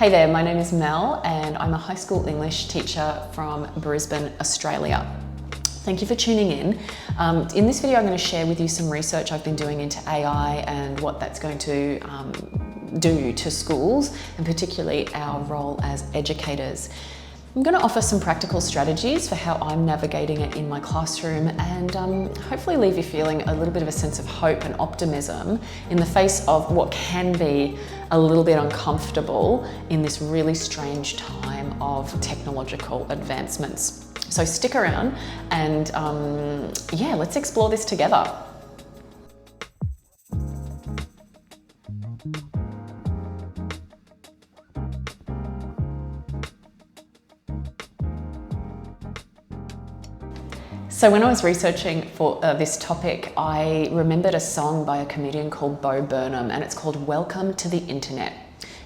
Hey there, my name is Mel and I'm a high school English teacher from Brisbane, Australia. Thank you for tuning in. In this video, I'm going to share with you some research I've been doing into AI and what that's going to do to schools, and particularly our role as educators. I'm going to offer some practical strategies for how I'm navigating it in my classroom and hopefully leave you feeling a little bit of a sense of hope and optimism in the face of what can be a little bit uncomfortable in this really strange time of technological advancements. So stick around and yeah, let's explore this together. So when I was researching for this topic, I remembered a song by a comedian called Bo Burnham, and it's called Welcome to the Internet.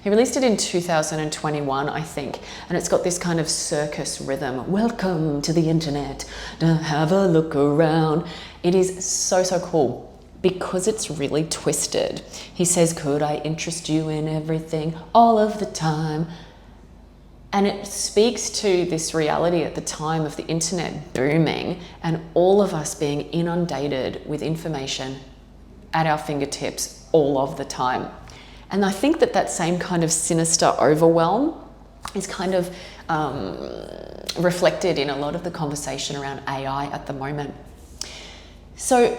He released it in 2021, I think, and it's got this kind of circus rhythm. Welcome to the internet, to have a look around. It is so cool because it's really twisted. He says, could I interest you in everything all of the time? And it speaks to this reality at the time of the internet booming and all of us being inundated with information at our fingertips all of the time. And I think that that same kind of sinister overwhelm is kind of reflected in a lot of the conversation around AI at the moment. So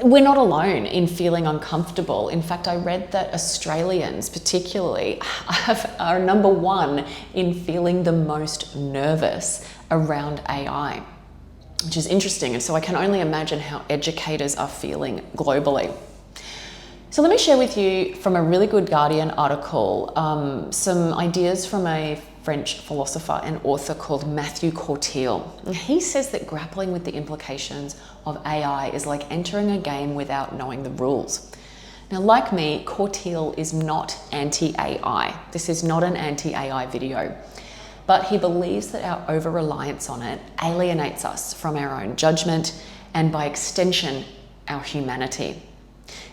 we're not alone in feeling uncomfortable. In fact, I read that Australians particularly are number one in feeling the most nervous around AI, which is interesting. And so I can only imagine how educators are feeling globally. So let me share with you from a really good Guardian article some ideas from a French philosopher and author called Mathieu Corteel. He says that grappling with the implications of AI is like entering a game without knowing the rules. Now, like me, Corteel is not anti-AI. This is not an anti-AI video, but he believes that our over-reliance on it alienates us from our own judgment and, by extension, our humanity.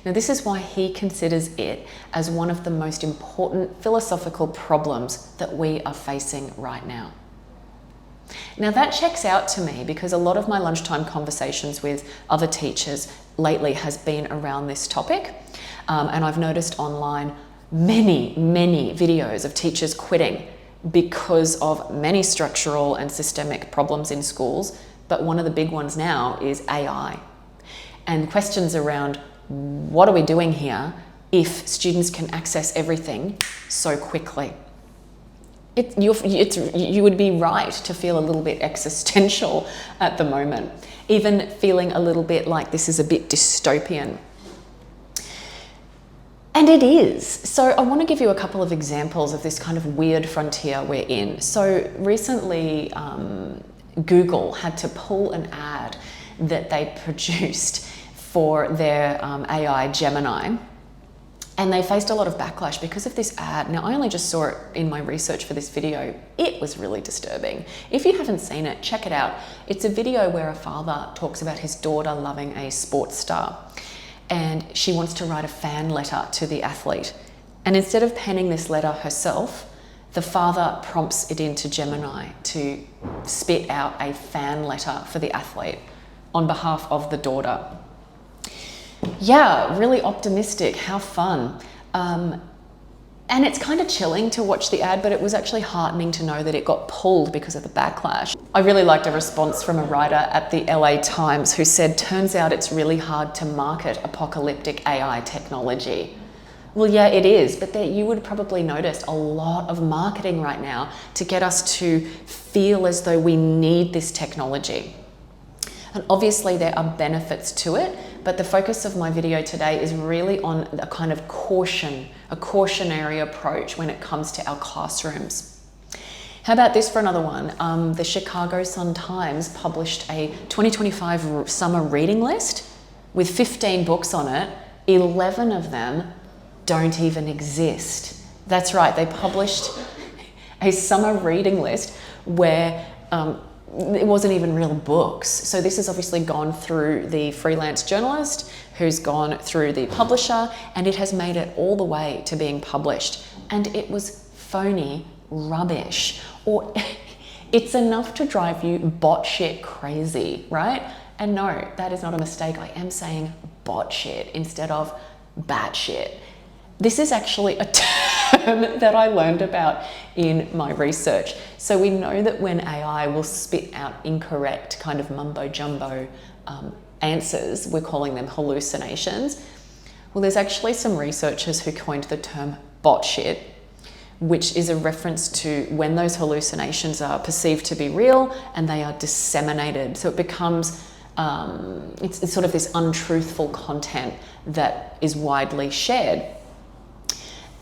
Now, this is why he considers it as one of the most important philosophical problems that we are facing right now. Now, that checks out to me because a lot of my lunchtime conversations with other teachers lately has been around this topic. And I've noticed online many videos of teachers quitting because of many structural and systemic problems in schools. But one of the big ones now is AI. And questions around, what are we doing here if students can access everything so quickly? You would be right to feel a little bit existential at the moment, even feeling a little bit like this is a bit dystopian. And it is. So I want to give you a couple of examples of this kind of weird frontier we're in. So recently, Google had to pull an ad that they produced for their AI Gemini, and they faced a lot of backlash because of this ad. Now, I only just saw it in my research for this video. It was really disturbing. If you haven't seen it, check it out. It's a video where a father talks about his daughter loving a sports star, and she wants to write a fan letter to the athlete. And instead of penning this letter herself, the father prompts it into Gemini to spit out a fan letter for the athlete on behalf of the daughter. Yeah, really optimistic, how fun. And it's kind of chilling to watch the ad, but it was actually heartening to know that it got pulled because of the backlash. I really liked a response from a writer at the LA Times who said, turns out it's really hard to market apocalyptic AI technology. Well, yeah, it is, but you would probably notice a lot of marketing right now to get us to feel as though we need this technology. And obviously there are benefits to it, but the focus of my video today is really on a kind of a cautionary approach when it comes to our classrooms. How about this for another one? The Chicago Sun-Times published a 2025 summer reading list with 15 books on it. 11 of them don't even exist. That's right, they published a summer reading list where it wasn't even real books. So this has obviously gone through the freelance journalist who's gone through the publisher, and it has made it all the way to being published. And it was phony rubbish, or it's enough to drive you botshit crazy, right? And no, that is not a mistake. I am saying botshit instead of batshit. This is actually a term that I learned about in my research. So we know that when AI will spit out incorrect kind of mumbo jumbo answers, we're calling them hallucinations. Well, there's actually some researchers who coined the term botshit, which is a reference to when those hallucinations are perceived to be real and they are disseminated. So it becomes, it's sort of this untruthful content that is widely shared.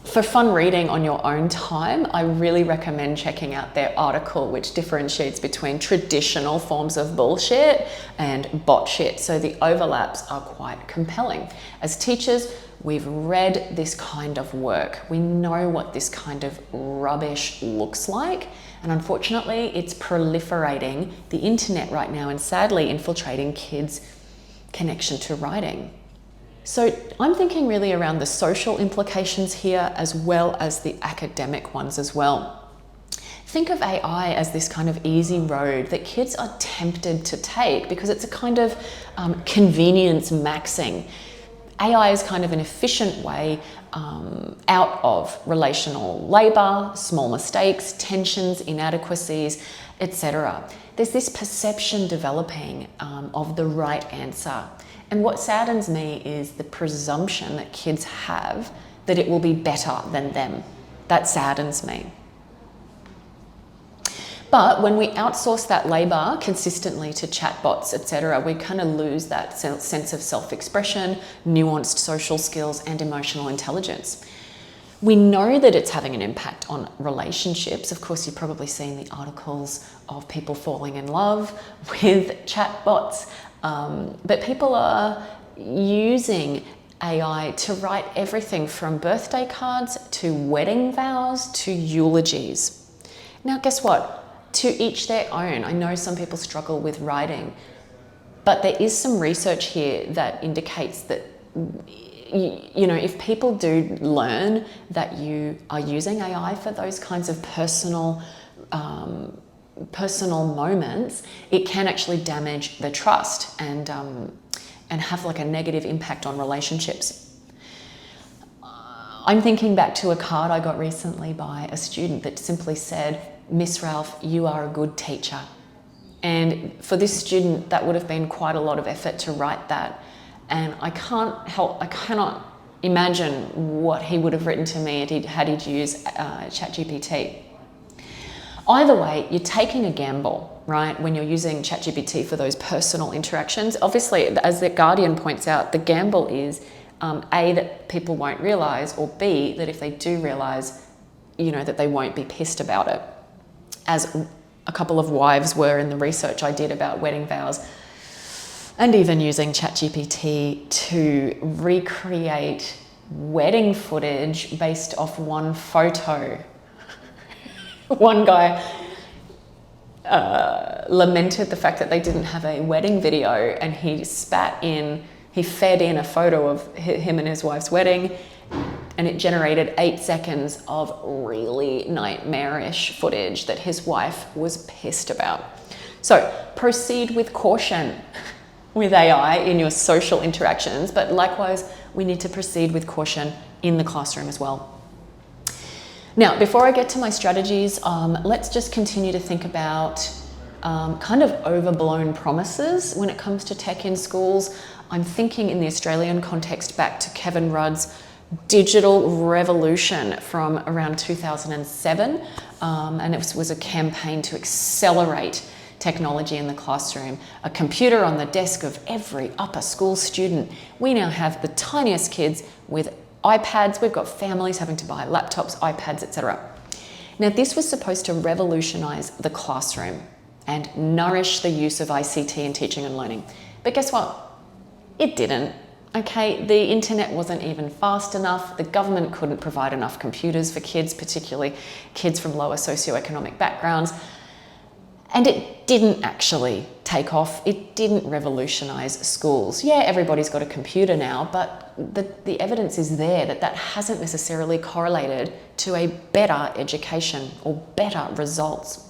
For fun reading on your own time, I really recommend checking out their article, which differentiates between traditional forms of bullshit and botshit. So the overlaps are quite compelling. As teachers, we've read this kind of work. We know what this kind of rubbish looks like. And unfortunately, it's proliferating the internet right now and sadly infiltrating kids' connection to writing. So I'm thinking really around the social implications here as well as the academic ones as well. Think of AI as this kind of easy road that kids are tempted to take because it's a kind of convenience maxing. AI is kind of an efficient way out of relational labor, small mistakes, tensions, inadequacies, etc. There's this perception developing of the right answer. And what saddens me is the presumption that kids have that it will be better than them. That saddens me. But when we outsource that labor consistently to chatbots, etc., we kind of lose that sense of self-expression, nuanced social skills, and emotional intelligence. We know that it's having an impact on relationships. Of course, you've probably seen the articles of people falling in love with chatbots. But people are using AI to write everything from birthday cards to wedding vows to eulogies. Now, guess what? To each their own. I know some people struggle with writing, but there is some research here that indicates that, you know, if people do learn that you are using AI for those kinds of personal moments, it can actually damage the trust and have like a negative impact on relationships. I'm thinking back to a card I got recently by a student that simply said, "Miss Ralph, you are a good teacher." And for this student, that would have been quite a lot of effort to write that. And I cannot imagine what he would have written to me had he used ChatGPT. Either way, you're taking a gamble, right? When you're using ChatGPT for those personal interactions. Obviously, as the Guardian points out, the gamble is A, that people won't realize, or B, that if they do realize, you know, that they won't be pissed about it. As a couple of wives were in the research I did about wedding vows, and even using ChatGPT to recreate wedding footage based off one photo. One guy lamented the fact that they didn't have a wedding video, and he fed in a photo of him and his wife's wedding, and it generated 8 seconds of really nightmarish footage that his wife was pissed about. So proceed with caution with AI in your social interactions, but likewise, we need to proceed with caution in the classroom as well. Now, before I get to my strategies, let's just continue to think about kind of overblown promises when it comes to tech in schools. I'm thinking in the Australian context back to Kevin Rudd's digital revolution from around 2007, and it was a campaign to accelerate technology in the classroom. A computer on the desk of every upper school student. We now have the tiniest kids with iPads. We've got families having to buy laptops, iPads, etc. Now, this was supposed to revolutionize the classroom and nourish the use of ICT in teaching and learning. But guess what? It didn't. Okay, the internet wasn't even fast enough. The government couldn't provide enough computers for kids, particularly kids from lower socioeconomic backgrounds. And it didn't actually take off. It didn't revolutionize schools. Yeah, everybody's got a computer now, but the evidence is there that that hasn't necessarily correlated to a better education or better results.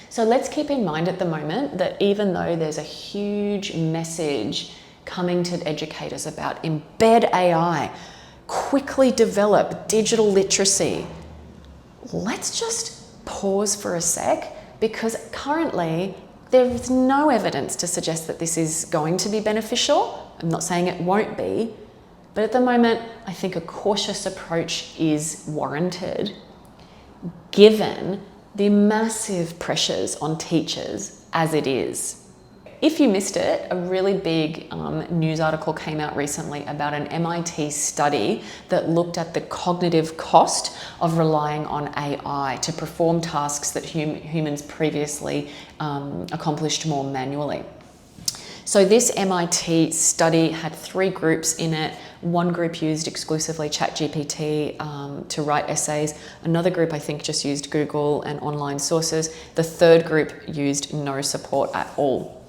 So let's keep in mind at the moment that even though there's a huge message coming to educators about embed AI, quickly develop digital literacy, let's just pause for a sec, because currently there's no evidence to suggest that this is going to be beneficial. I'm not saying it won't be, but at the moment, I think a cautious approach is warranted, given the massive pressures on teachers as it is. If you missed it, a really big news article came out recently about an MIT study that looked at the cognitive cost of relying on AI to perform tasks that humans previously accomplished more manually. So this MIT study had 3 groups in it. One group used exclusively ChatGPT to write essays. Another group, I think, just used Google and online sources. The third group used no support at all.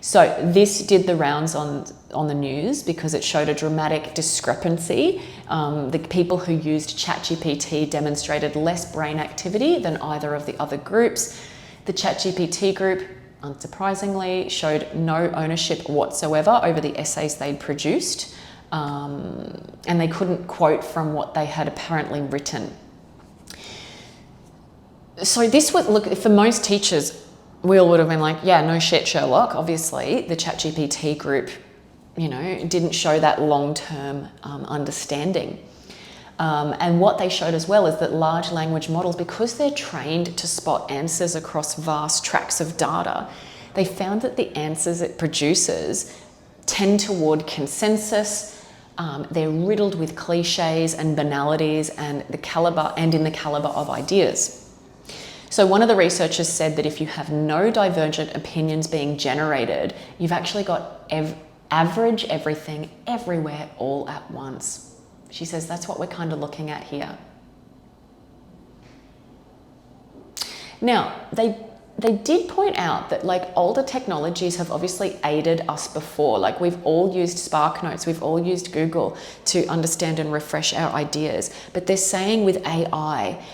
So this did the rounds on the news because it showed a dramatic discrepancy. The people who used ChatGPT demonstrated less brain activity than either of the other groups. The ChatGPT group, unsurprisingly, showed no ownership whatsoever over the essays they'd produced, and they couldn't quote from what they had apparently written. So this would look, for most teachers, we all would have been like, yeah, no shit, Sherlock. Obviously, the ChatGPT group, didn't show that long-term understanding. And what they showed as well is that large language models, because they're trained to spot answers across vast tracts of data, they found that the answers it produces tend toward consensus. They're riddled with cliches and banalities and in the caliber of ideas. So one of the researchers said that if you have no divergent opinions being generated, you've actually got average everything everywhere all at once. She says that's what we're kind of looking at here. Now, they did point out that older technologies have obviously aided us before. We've all used SparkNotes, we've all used Google to understand and refresh our ideas. But they're saying with AI,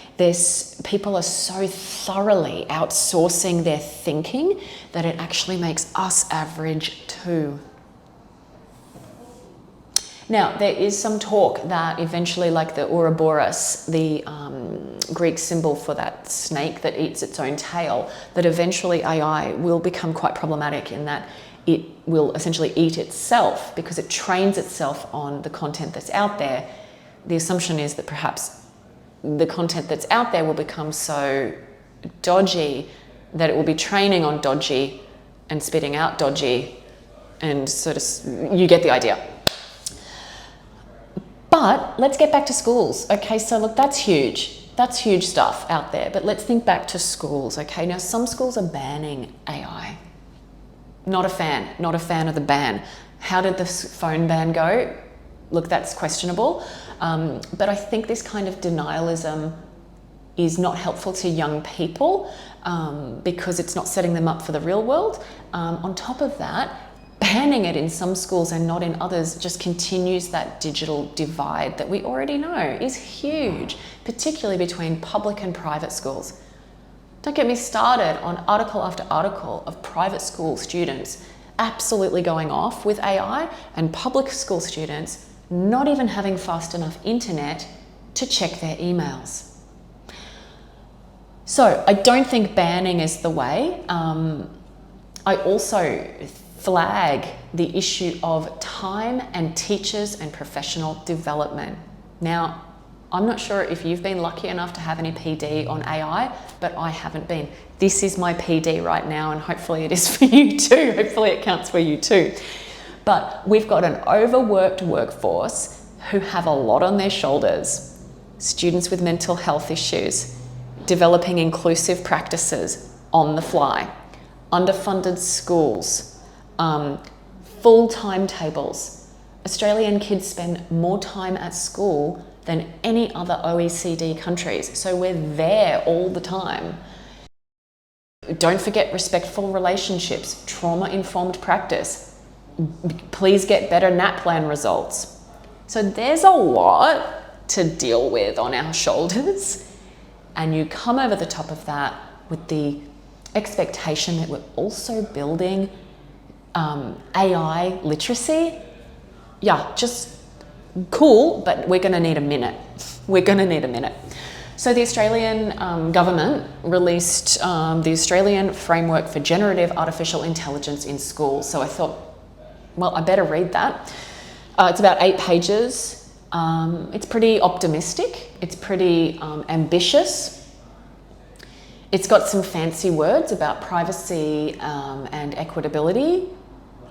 people are so thoroughly outsourcing their thinking that it actually makes us average too. Now, there is some talk that eventually, the Ouroboros, the Greek symbol for that snake that eats its own tail, that eventually AI will become quite problematic in that it will essentially eat itself because it trains itself on the content that's out there. The assumption is that perhaps the content that's out there will become so dodgy that it will be training on dodgy and spitting out dodgy, and you get the idea. But let's get back to schools. Okay, so look, that's huge. That's huge stuff out there. But let's think back to schools. Okay, now some schools are banning AI. Not a fan of the ban. How did the phone ban go? Look, that's questionable. But I think this kind of denialism is not helpful to young people because it's not setting them up for the real world. On top of that, banning it in some schools and not in others just continues that digital divide that we already know is huge, particularly between public and private schools. Don't get me started on article after article of private school students absolutely going off with AI and public school students not even having fast enough internet to check their emails. So I don't think banning is the way. I also flag the issue of time and teachers and professional development. Now, I'm not sure if you've been lucky enough to have any PD on AI, but I haven't been. This is my PD right now, and hopefully it is for you too. Hopefully it counts for you too. But we've got an overworked workforce who have a lot on their shoulders. Students with mental health issues, developing inclusive practices on the fly, underfunded schools, full timetables. Australian kids spend more time at school than any other OECD countries, so we're there all the time. Don't forget respectful relationships, trauma-informed practice. Please get better NAPLAN results. So there's a lot to deal with on our shoulders. And you come over the top of that with the expectation that we're also building AI literacy. Yeah, just cool, but we're gonna need a minute. We're gonna need a minute. So the Australian government released the Australian Framework for Generative Artificial Intelligence in Schools. So I thought, well, I better read that. It's about 8 pages. It's pretty optimistic. It's pretty ambitious. It's got some fancy words about privacy and equitability,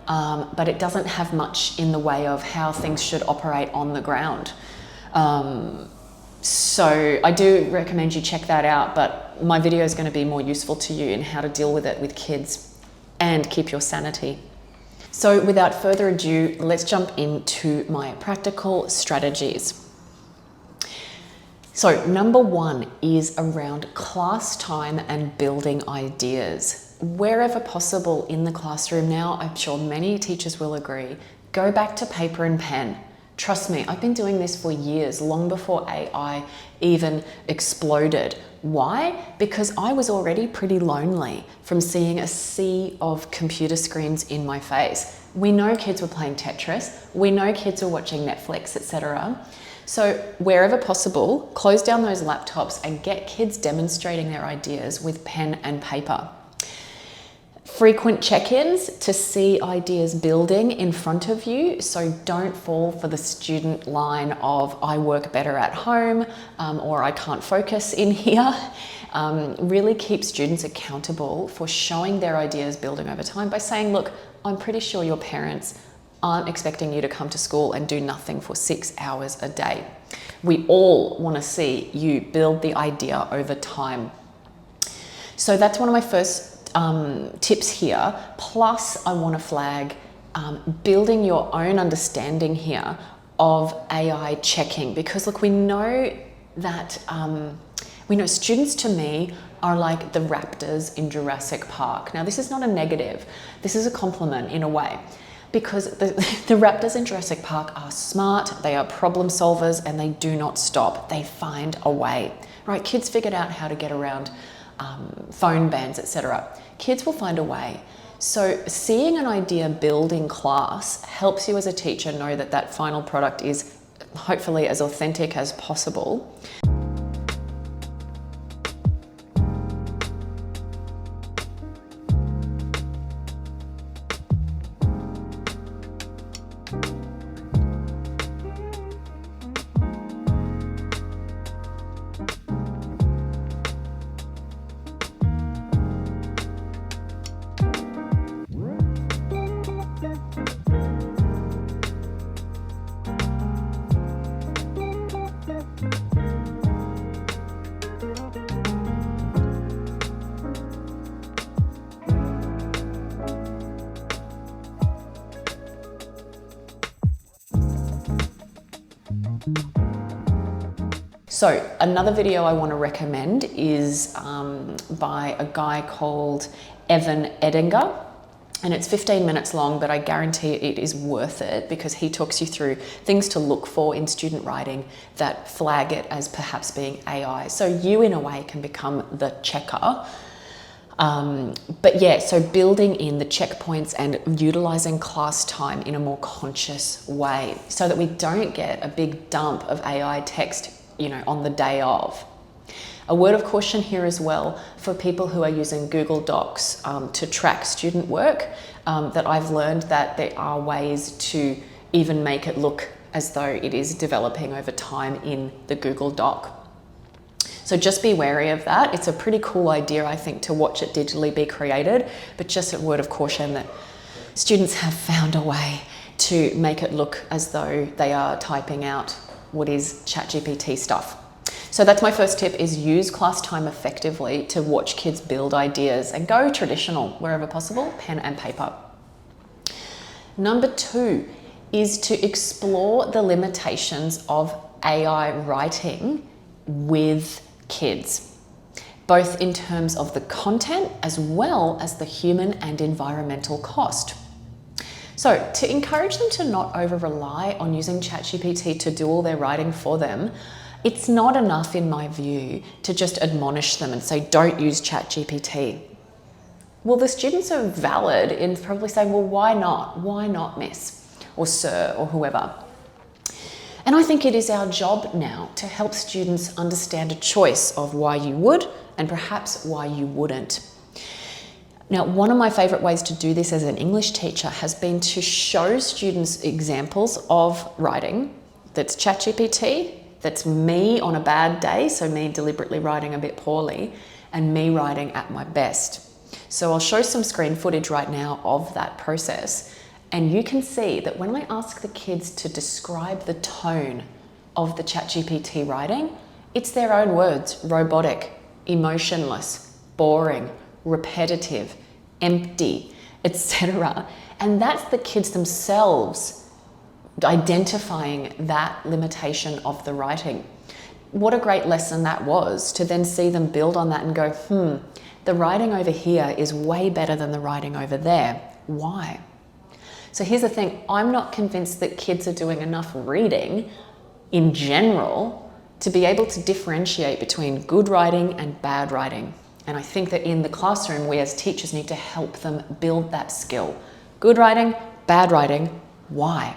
but it doesn't have much in the way of how things should operate on the ground. So I do recommend you check that out, but my video is going to be more useful to you in how to deal with it with kids and keep your sanity. So without further ado, let's jump into my practical strategies. So number 1 is around class time and building ideas. Wherever possible in the classroom now, I'm sure many teachers will agree, go back to paper and pen. Trust me, I've been doing this for years, long before AI even exploded. Why? Because I was already pretty lonely from seeing a sea of computer screens in my face. We know kids were playing Tetris, we know kids were watching Netflix, etc. So wherever possible, close down those laptops and get kids demonstrating their ideas with pen and paper. Frequent check-ins to see ideas building in front of you, so don't fall for the student line of I work better at home or I can't focus in here. Really keep students accountable for showing their ideas building over time by saying, look, I'm pretty sure your parents aren't expecting you to come to school and do nothing for 6 hours a day. We all want to see you build the idea over time. So that's one of my first tips here. Plus, I want to flag building your own understanding here of AI checking, because look, we know that students to me are like the raptors in Jurassic Park. Now, this is not a negative. This is a compliment in a way, because the raptors in Jurassic Park are smart, they are problem solvers, and they do not stop. They find a way, right? Kids figured out how to get around phone bans, etc. Kids will find a way. So seeing an idea build in class helps you as a teacher know that that final product is hopefully as authentic as possible. So another video I want to recommend is by a guy called Evan Edinger, and it's 15 minutes long, but I guarantee it is worth it because he talks you through things to look for in student writing that flag it as perhaps being AI. So you in a way can become the checker. But yeah, so building in the checkpoints and utilizing class time in a more conscious way so that we don't get a big dump of AI text, on the day of. A word of caution here as well for people who are using Google Docs to track student work, that I've learned that there are ways to even make it look as though it is developing over time in the Google Doc. So just be wary of that. It's a pretty cool idea, I think, to watch it digitally be created, but just a word of caution that students have found a way to make it look as though they are typing out what is ChatGPT stuff. So that's my first tip, is use class time effectively to watch kids build ideas and go traditional wherever possible, pen and paper. Number 2 is to explore the limitations of AI writing with kids. both in terms of the content as well as the human and environmental cost. So to encourage them to not over-rely on using ChatGPT to do all their writing for them, it's not enough, in my view, to just admonish them and say, don't use ChatGPT. Well, the students are valid in probably saying, well, why not? Why not, miss? Or sir, or whoever. And I think it is our job now to help students understand a choice of why you would and perhaps why you wouldn't. Now, one of my favourite ways to do this as an English teacher has been to show students examples of writing that's ChatGPT, that's me on a bad day, so me deliberately writing a bit poorly, and me writing at my best. So I'll show some screen footage right now of that process, and you can see that when I ask the kids to describe the tone of the ChatGPT writing, it's their own words: robotic, emotionless, boring, repetitive, empty, etc. And that's the kids themselves identifying that limitation of the writing. What a great lesson that was, to then see them build on that and go, the writing over here is way better than the writing over there. Why? So here's the thing, I'm not convinced that kids are doing enough reading in general to be able to differentiate between good writing and bad writing. And I think that in the classroom, we as teachers need to help them build that skill. Good writing, bad writing, why?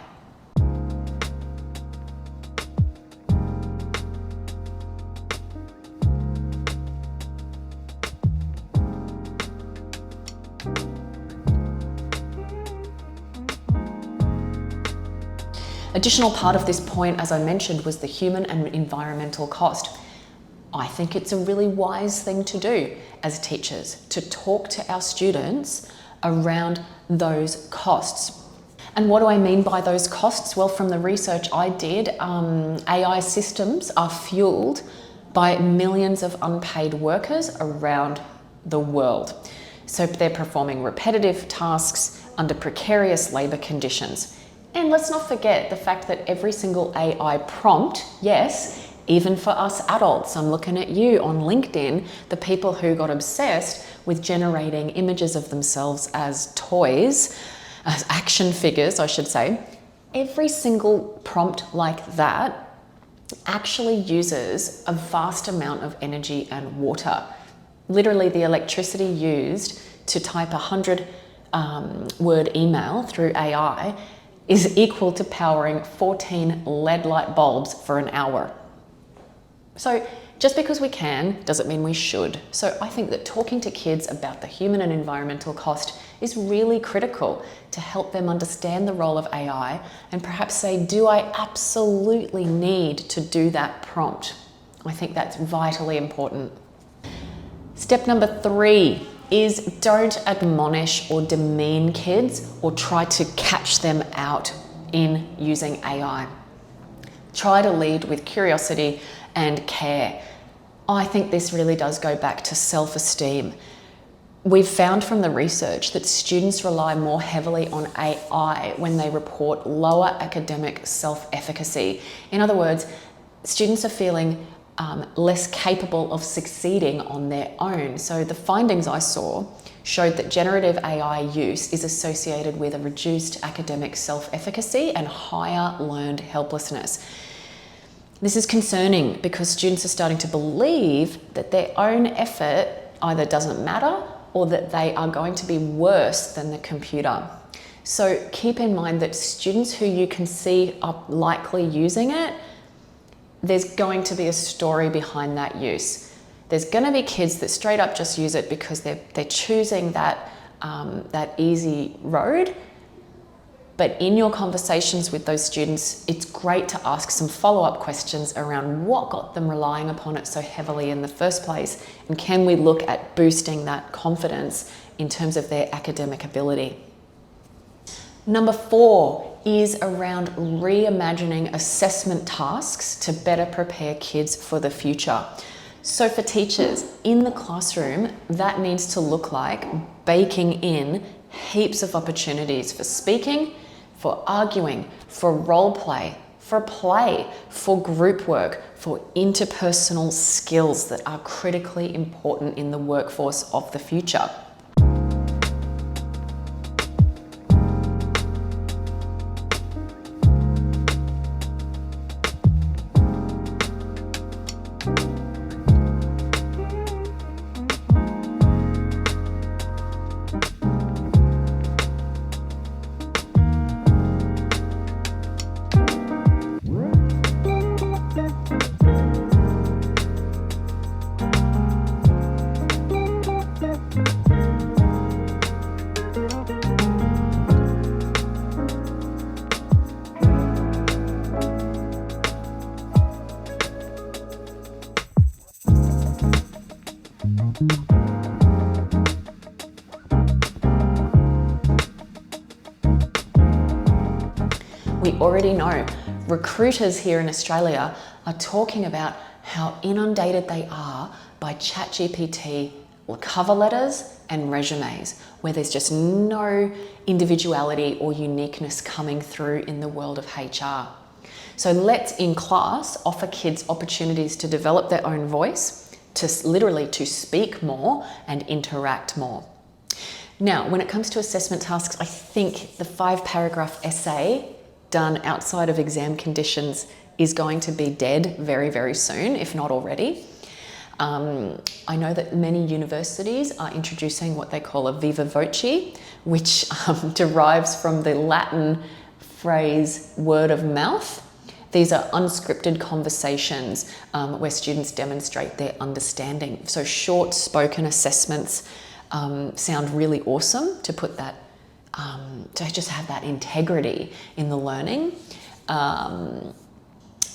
Additional part of this point, as I mentioned, was the human and environmental cost. I think it's a really wise thing to do as teachers, to talk to our students around those costs. And what do I mean by those costs? Well, from the research I did, AI systems are fueled by millions of unpaid workers around the world. So they're performing repetitive tasks under precarious labor conditions. And let's not forget the fact that every single AI prompt, yes, even for us adults, I'm looking at you on LinkedIn, the people who got obsessed with generating images of themselves as toys, as action figures, I should say. Every single prompt like that actually uses a vast amount of energy and water. Literally, the electricity used to type 100-word email through AI is equal to powering 14 LED light bulbs for an hour. So just because we can doesn't mean we should. So I think that talking to kids about the human and environmental cost is really critical to help them understand the role of AI and perhaps say, do I absolutely need to do that prompt? I think that's vitally important. Step number 3 is don't admonish or demean kids or try to catch them out in using AI. Try to lead with curiosity and care. I think this really does go back to self-esteem. We've found from the research that students rely more heavily on AI when they report lower academic self-efficacy. In other words, students are feeling less capable of succeeding on their own. So the findings I saw showed that generative AI use is associated with a reduced academic self-efficacy and higher learned helplessness. This is concerning because students are starting to believe that their own effort either doesn't matter or that they are going to be worse than the computer. So keep in mind that students who you can see are likely using it, there's going to be a story behind that use. There's going to be kids that straight up just use it because they're choosing that easy road. But in your conversations with those students, it's great to ask some follow-up questions around what got them relying upon it so heavily in the first place, and can we look at boosting that confidence in terms of their academic ability. Number 4 is around reimagining assessment tasks to better prepare kids for the future. So for teachers in the classroom, that needs to look like baking in heaps of opportunities for speaking, for arguing, for role play, for play, for group work, for interpersonal skills that are critically important in the workforce of the future. We already know recruiters here in Australia are talking about how inundated they are by ChatGPT cover letters and resumes, where there's just no individuality or uniqueness coming through in the world of HR. So let's, in class, offer kids opportunities to develop their own voice, to literally to speak more and interact more. Now, when it comes to assessment tasks, I think the 5-paragraph essay done outside of exam conditions is going to be dead very, very soon, if not already. I know that many universities are introducing what they call a viva voce, which derives from the Latin phrase word of mouth. These are unscripted conversations where students demonstrate their understanding. So short spoken assessments sound really awesome to put that to just have that integrity in the learning.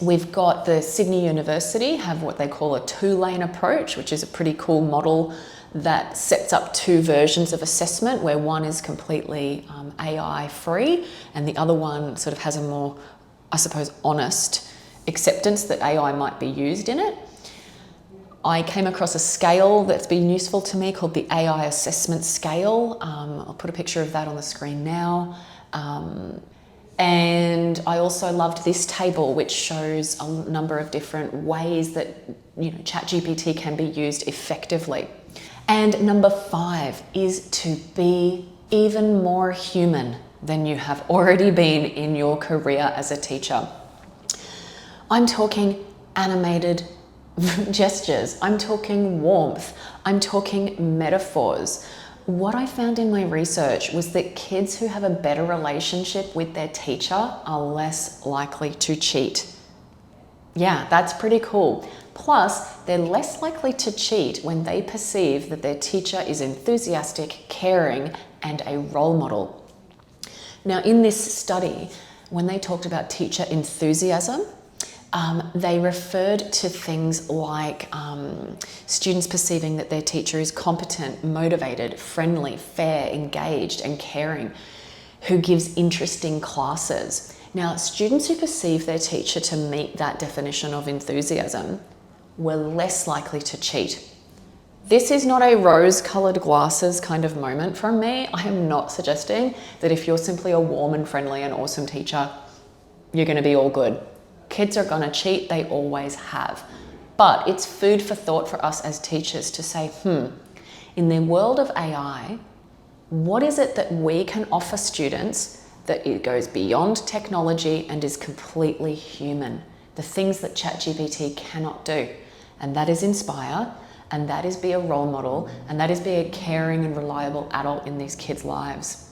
We've got the Sydney University have what they call a 2-lane approach, which is a pretty cool model that sets up 2 versions of assessment, where one is completely AI free and the other one sort of has a more, I suppose, honest acceptance that AI might be used in it. I came across a scale that's been useful to me called the AI assessment scale. I'll put a picture of that on the screen now. And I also loved this table, which shows a number of different ways that ChatGPT can be used effectively. And number 5 is to be even more human than you have already been in your career as a teacher. I'm talking animated gestures, I'm talking warmth, I'm talking metaphors. What I found in my research was that kids who have a better relationship with their teacher are less likely to cheat. Yeah, that's pretty cool. Plus, they're less likely to cheat when they perceive that their teacher is enthusiastic, caring, and a role model. Now, in this study, when they talked about teacher enthusiasm, they referred to things like students perceiving that their teacher is competent, motivated, friendly, fair, engaged, and caring, who gives interesting classes. Now, students who perceive their teacher to meet that definition of enthusiasm were less likely to cheat. This is not a rose-colored glasses kind of moment from me. I am not suggesting that if you're simply a warm and friendly and awesome teacher, you're going to be all good. Kids are going to cheat, they always have. But it's food for thought for us as teachers to say, in the world of AI, what is it that we can offer students that it goes beyond technology and is completely human? The things that ChatGPT cannot do. And that is inspire, and that is be a role model, and that is be a caring and reliable adult in these kids' lives.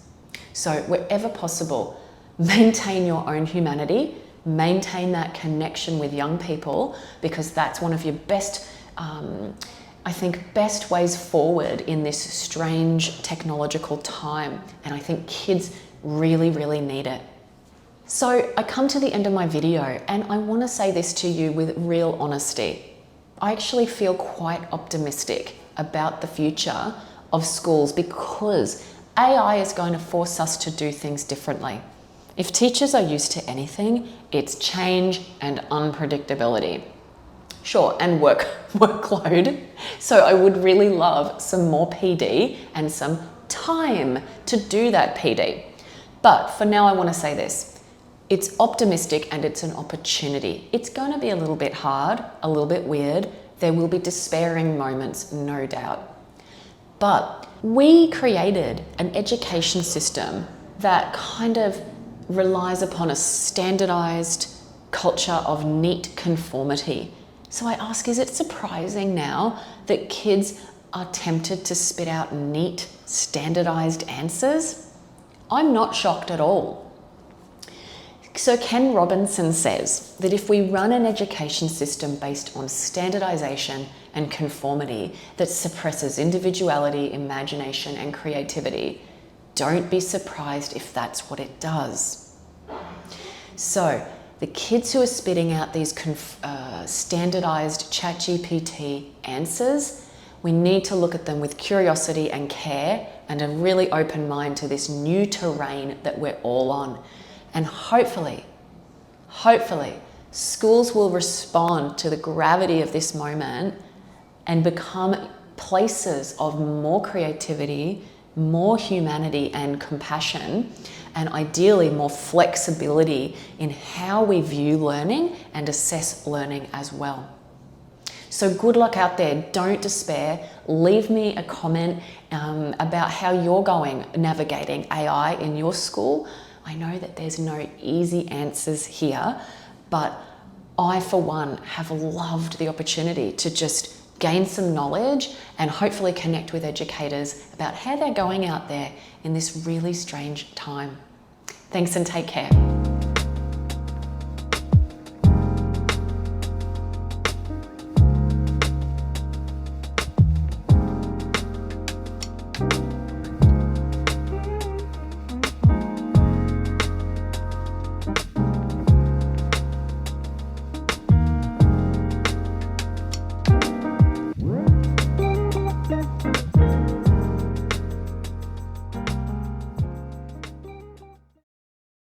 So wherever possible, maintain your own humanity, maintain that connection with young people, because that's one of your best, I think, best ways forward in this strange technological time. And I think kids really, really need it. So I come to the end of my video and I want to say this to you with real honesty. I actually feel quite optimistic about the future of schools because AI is going to force us to do things differently. If teachers are used to anything, it's change and unpredictability. Sure, and workload. So I would really love some more PD and some time to do that PD. But for now, I want to say this. It's optimistic and it's an opportunity. It's going to be a little bit hard, a little bit weird. There will be despairing moments, no doubt. But we created an education system that kind of relies upon a standardized culture of neat conformity. So I ask, is it surprising now that kids are tempted to spit out neat, standardized answers? I'm not shocked at all. So Ken Robinson says that if we run an education system based on standardization and conformity that suppresses individuality, imagination, and creativity, don't be surprised if that's what it does. So the kids who are spitting out these standardized ChatGPT answers, we need to look at them with curiosity and care and a really open mind to this new terrain that we're all on. And hopefully, schools will respond to the gravity of this moment and become places of more creativity, more humanity and compassion, and ideally more flexibility in how we view learning and assess learning as well. So good luck out there. Don't despair. Leave me a comment about how you're navigating AI in your school. I know that there's no easy answers here, but I, for one, have loved the opportunity to just gain some knowledge and hopefully connect with educators about how they're going out there in this really strange time. Thanks and take care.